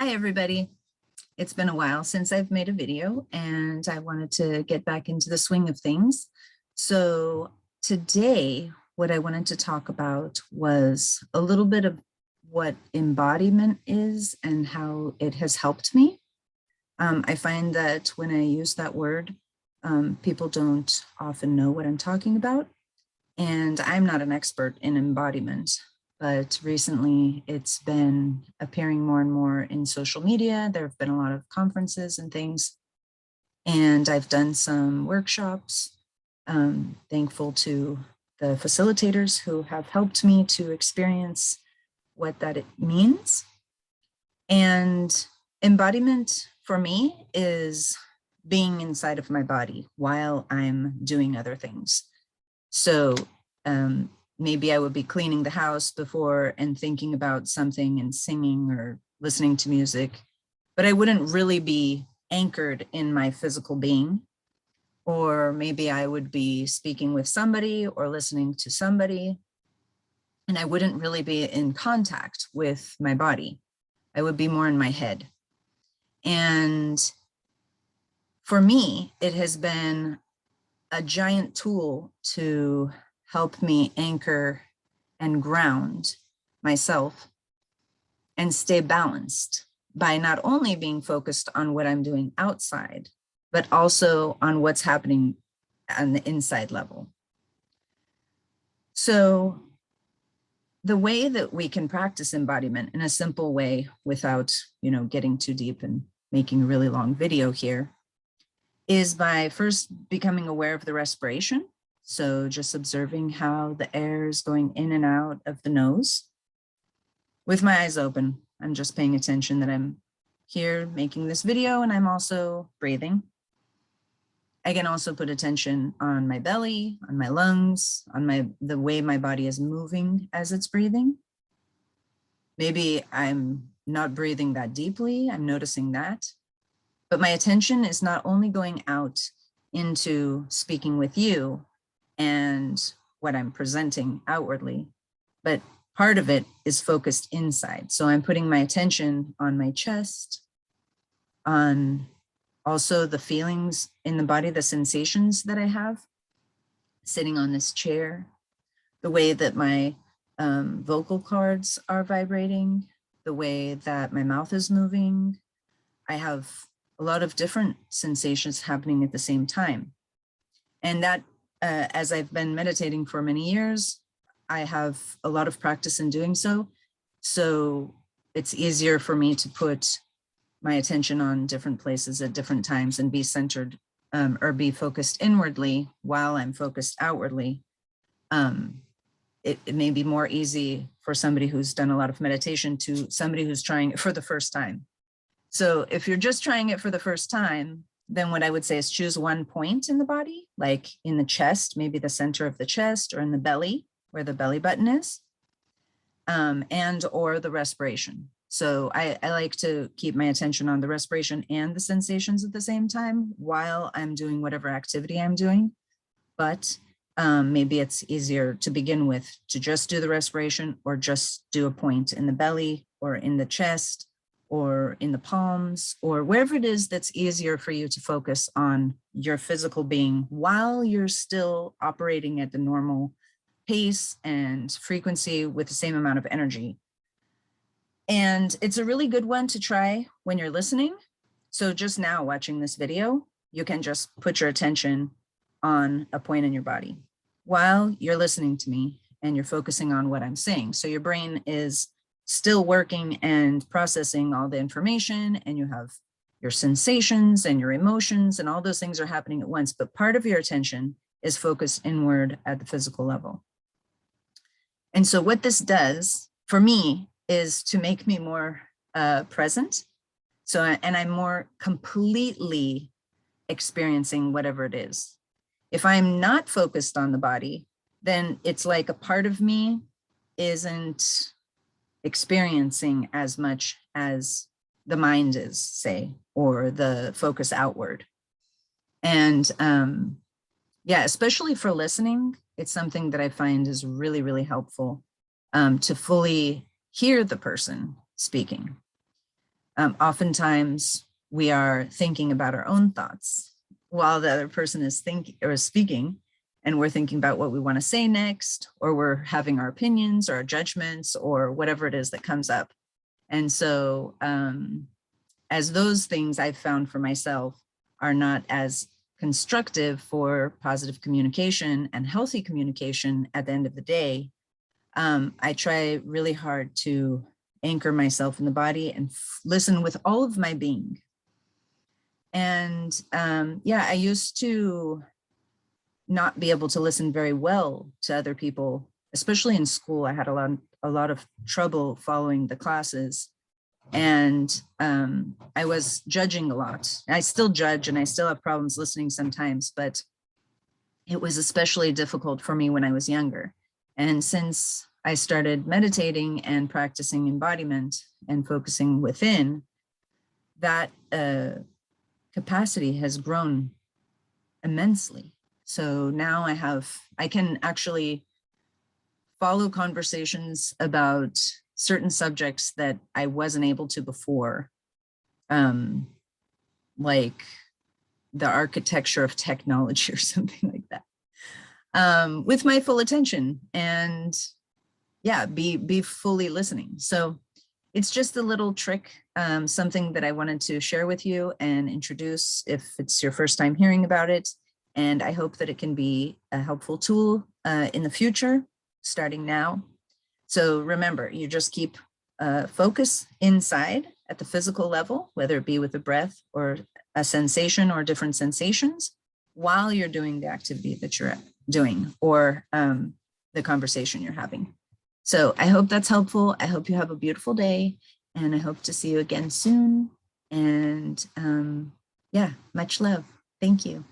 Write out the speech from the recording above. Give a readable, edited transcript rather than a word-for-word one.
Hi, everybody. It's been a while since I've made a video and I wanted to get back into the swing of things. So today, what I wanted to talk about was a little bit of what embodiment is and how it has helped me. I find that when I use that word, people don't often know what I'm talking about. And I'm not an expert in embodiment, but recently it's been appearing more and more in social media. There have been a lot of conferences and things, and I've done some workshops. Thankful to the facilitators who have helped me to experience what that means. And embodiment for me is being inside of my body while I'm doing other things. So maybe I would be cleaning the house before and thinking about something and singing or listening to music, but I wouldn't really be anchored in my physical being. Or maybe I would be speaking with somebody or listening to somebody, and I wouldn't really be in contact with my body. I would be more in my head. And for me, it has been a giant tool to help me anchor and ground myself and stay balanced by not only being focused on what I'm doing outside, but also on what's happening on the inside level. So the way that we can practice embodiment in a simple way without, getting too deep and making a really long video here is by first becoming aware of the respiration. So just observing how the air is going in and out of the nose. With my eyes open, I'm just paying attention that I'm here making this video and I'm also breathing. I can also put attention on my belly, on my lungs, on the way my body is moving as it's breathing. Maybe I'm not breathing that deeply, I'm noticing that. But my attention is not only going out into speaking with you and what I'm presenting outwardly, but part of it is focused inside. So I'm putting my attention on my chest, on also the feelings in the body, the sensations that I have sitting on this chair, the way that my vocal cords are vibrating, the way that my mouth is moving. I have a lot of different sensations happening at the same time. And that, as I've been meditating for many years, I have a lot of practice in doing so. So it's easier for me to put my attention on different places at different times and be centered or be focused inwardly while I'm focused outwardly. It may be more easy for somebody who's done a lot of meditation to somebody who's trying it for the first time. So if you're just trying it for the first time, then what I would say is choose one point in the body, like in the chest, maybe the center of the chest, or in the belly, where the belly button is, and or the respiration. So I like to keep my attention on the respiration and the sensations at the same time while I'm doing whatever activity I'm doing. But maybe it's easier to begin with to just do the respiration or just do a point in the belly or in the chest or in the palms, or wherever it is that's easier for you to focus on your physical being while you're still operating at the normal pace and frequency with the same amount of energy. And it's a really good one to try when you're listening. So just now watching this video, you can just put your attention on a point in your body while you're listening to me and you're focusing on what I'm saying. So your brain is still working and processing all the information, and you have your sensations and your emotions and all those things are happening at once, but part of your attention is focused inward at the physical level. And so what this does for me is to make me more present. So, and I'm more completely experiencing whatever it is. If I'm not focused on the body, then it's like a part of me isn't experiencing as much as the mind is, say, or the focus outward. And yeah, especially for listening, it's something that I find is really, really helpful to fully hear the person speaking. Oftentimes we are thinking about our own thoughts while the other person is thinking or speaking, and we're thinking about what we want to say next, or we're having our opinions or our judgments or whatever it is that comes up. And so as those things I've found for myself are not as constructive for positive communication and healthy communication at the end of the day, I try really hard to anchor myself in the body and listen with all of my being. And yeah, I used to not be able to listen very well to other people, especially in school. I had a lot of trouble following the classes, and I was judging a lot. I still judge and I still have problems listening sometimes, but it was especially difficult for me when I was younger. And since I started meditating and practicing embodiment and focusing within, that capacity has grown immensely. So now I can actually follow conversations about certain subjects that I wasn't able to before, like the architecture of technology or something like that, with my full attention, and yeah, be fully listening. So it's just a little trick, something that I wanted to share with you and introduce if it's your first time hearing about it. And I hope that it can be a helpful tool in the future, starting now. So remember, you just keep focus inside at the physical level, whether it be with a breath or a sensation or different sensations, while you're doing the activity that you're doing or the conversation you're having. So I hope that's helpful. I hope you have a beautiful day, and I hope to see you again soon. And yeah, much love. Thank you.